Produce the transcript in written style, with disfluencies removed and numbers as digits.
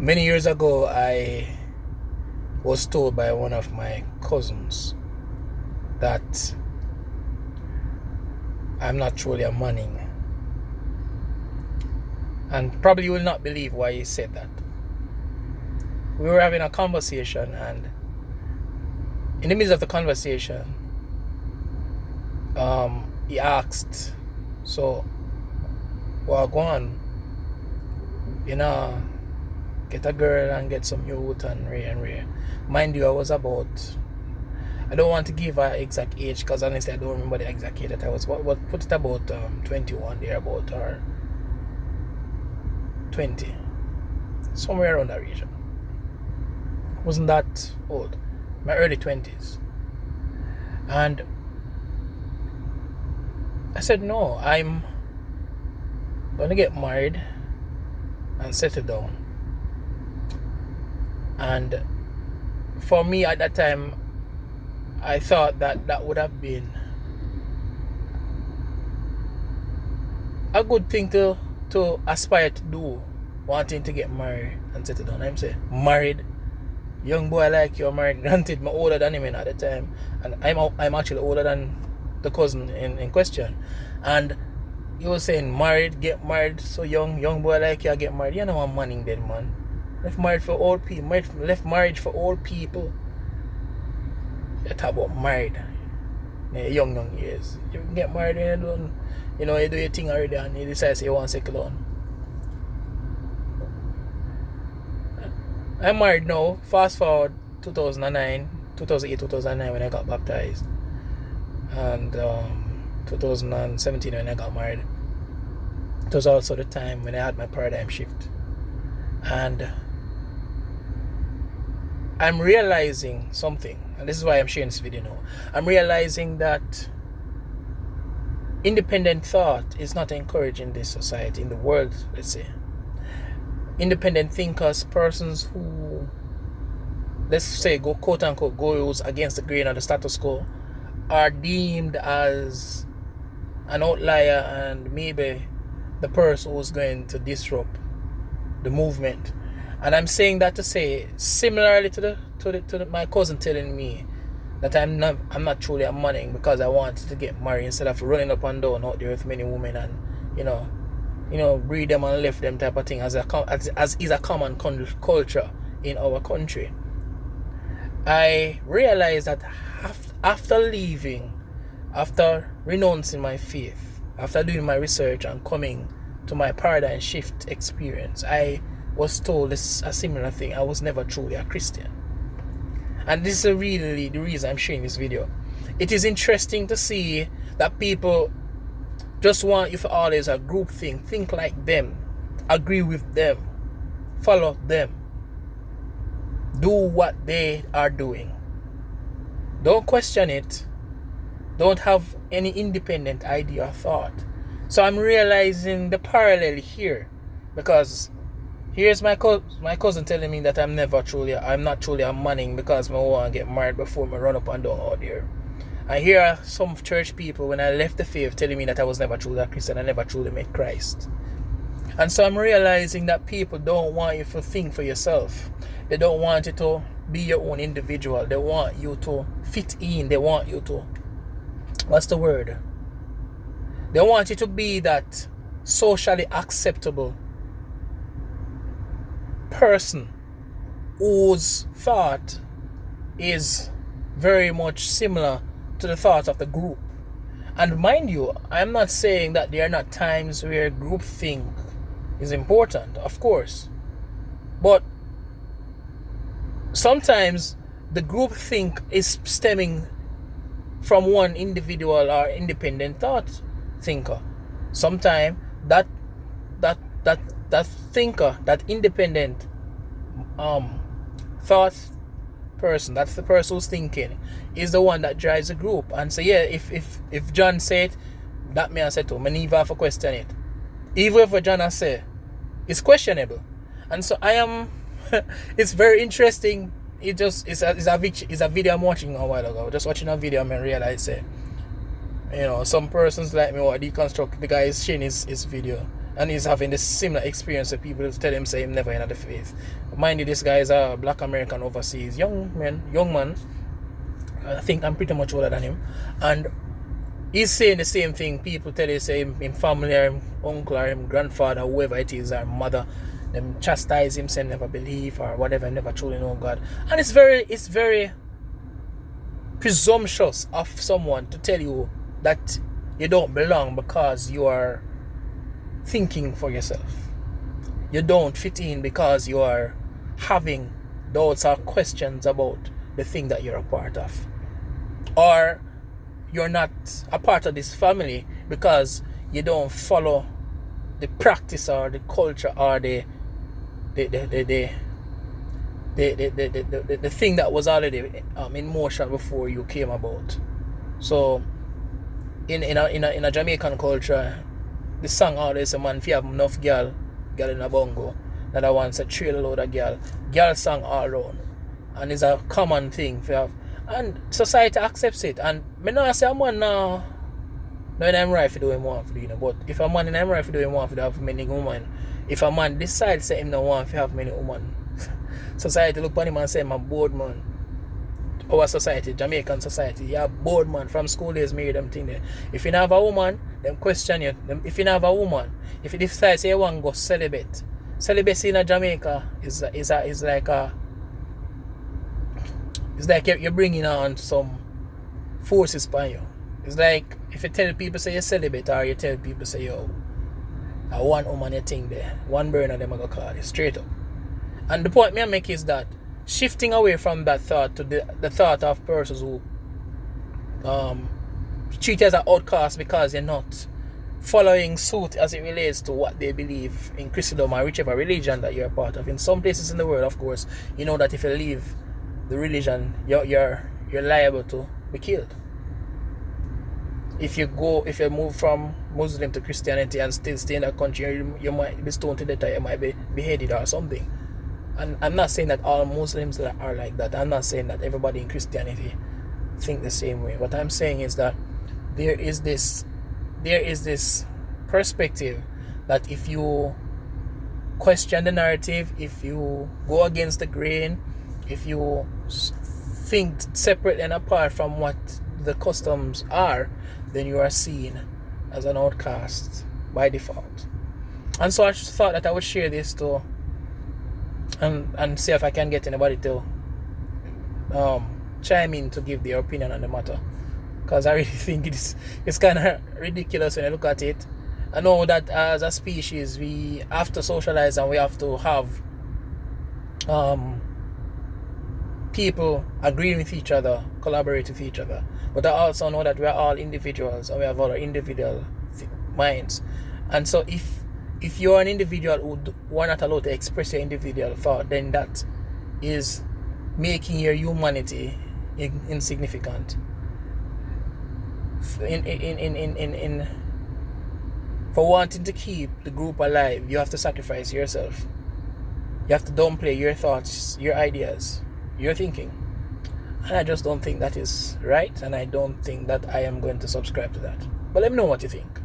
Many years ago, I was told by one of my cousins that I'm not truly a Manning. And probably you will not believe why he said that. We were having a conversation, and in the midst of the conversation, he asked, so, well, go on, get a girl and get some youth and rare. Mind you, I was about, I don't want to give her exact age because honestly I don't remember the exact age that I was. What put it about 21 there, about, or 20, somewhere around that region. Wasn't that old, my early 20s. And I said, no, I'm gonna get married and settle down. And for me at that time, I thought that that would have been a good thing to aspire to do, wanting to get married and settle down. I'm saying married, young boy like you're married. Granted, I'm older than him at the time, and I'm actually older than the cousin in question. And he was saying married, get married, so young boy like you get married. You know I'm Manning then, man. Left marriage for old people. Left marriage for old people. You talk about married. Young years. You can get married and you do your thing already and you decide you want to settle down. I'm married now. Fast forward 2008, 2009 when I got baptized. And 2017 when I got married. It was also the time when I had my paradigm shift. And I'm realizing something, and this is why I'm sharing this video now. I'm realizing that independent thought is not encouraged in this society, in the world, let's say. Independent thinkers, persons who, let's say, go quote unquote goes against the grain of the status quo, are deemed as an outlier and maybe the person who's going to disrupt the movement. And I'm saying that to say, similarly to my cousin telling me that I'm not truly a Manning because I wanted to get married instead of running up and down out there with many women and breed them and left them type of thing as is a common culture in our country. I realized that after leaving, after renouncing my faith, after doing my research and coming to my paradigm shift experience, I was told a similar thing. I was never truly a Christian. And this is really the reason I'm sharing this video. It is interesting to see that people just want you for always a group thing. Think like them. Agree with them. Follow them. Do what they are doing. Don't question it. Don't have any independent idea or thought. So I'm realizing the parallel here, because here's my cousin telling me that I'm not truly a Manning because I want to get married before I run up and down out there. And here are some church people when I left the faith telling me that I was never truly a Christian, I never truly met Christ. And so I'm realizing that people don't want you to think for yourself. They don't want you to be your own individual. They want you to fit in. They want you to, what's the word? They want you to be that socially acceptable person whose thought is very much similar to the thoughts of the group. And mind you, I'm not saying that there are not times where groupthink is important, of course. But sometimes the groupthink is stemming from one individual or independent thought thinker. Sometimes that thinker, that independent thought person, that's the person who's thinking, is the one that drives the group. And so yeah, if John said that, may I say to him, I never have to question it. Even if what John has said, it's questionable. And so I am it's very interesting. It's a video I'm watching a while ago. Just watching a video and I realized some persons like me want to deconstruct the guy is sharing his video. and he's having this similar experience with people who tell him say him never in the faith. Mind you, this guy is a black American overseas young man. I think I'm pretty much older than him, and he's saying the same thing. People tell you say him family or him uncle or him grandfather, whoever it is, or mother, them chastise him, say never believe or whatever, never truly know God. And it's very presumptuous of someone to tell you that you don't belong because you are thinking for yourself. You don't fit in because you are having doubts or questions about the thing that you're a part of. Or you're not a part of this family because you don't follow the practice or the culture or the thing that was already in motion before you came about. So in a Jamaican culture, the song always say, man, if you have enough girl in a bongo, another one say trail a load of girl song all around. And it's a common thing for have, and society accepts it. And me not say a man now in I'm right for do him want to do, you know. But if a man in I'm right for do him want to have many women, if a man decides say him no want to have many women, society look on him and say, I'm bored man. Our society, Jamaican society, you're bored man. From school days marry them thing there. If you don't have a woman, them question you. If you don't have a woman, if you decide say you want to go celibate, celibacy in Jamaica is like you're bringing on some forces by you. It's like if you tell people say you're celibate, or you tell people say yo, I want woman you thing there, one burner them I go call it straight up. And the point me I make is that shifting away from that thought to the thought of persons who treat you as an outcast because you're not following suit as it relates to what they believe in Christendom or whichever religion that you're a part of. In some places in the world, of course, you know that if you leave the religion, you're liable to be killed. If you move from Muslim to Christianity and still stay in that country, you might be stoned to death, or you might be beheaded or something. And I'm not saying that all Muslims are like that. I'm not saying that everybody in Christianity think the same way. What I'm saying is that there is this perspective that if you question the narrative, if you go against the grain, if you think separate and apart from what the customs are, then you are seen as an outcast by default. And so I just thought that I would share this to and see if I can get anybody to chime in to give their opinion on the matter, because I really think it's kind of ridiculous when I look at it. I know that as a species we have to socialize and we have to have people agreeing with each other, collaborate with each other, but I also know that we are all individuals and we have all our individual minds. And so if you're an individual who are not allowed to express your individual thought, then that is making your humanity insignificant. For wanting to keep the group alive, you have to sacrifice yourself. You have to downplay your thoughts, your ideas, your thinking. And I just don't think that is right, and I don't think that I am going to subscribe to that. But let me know what you think.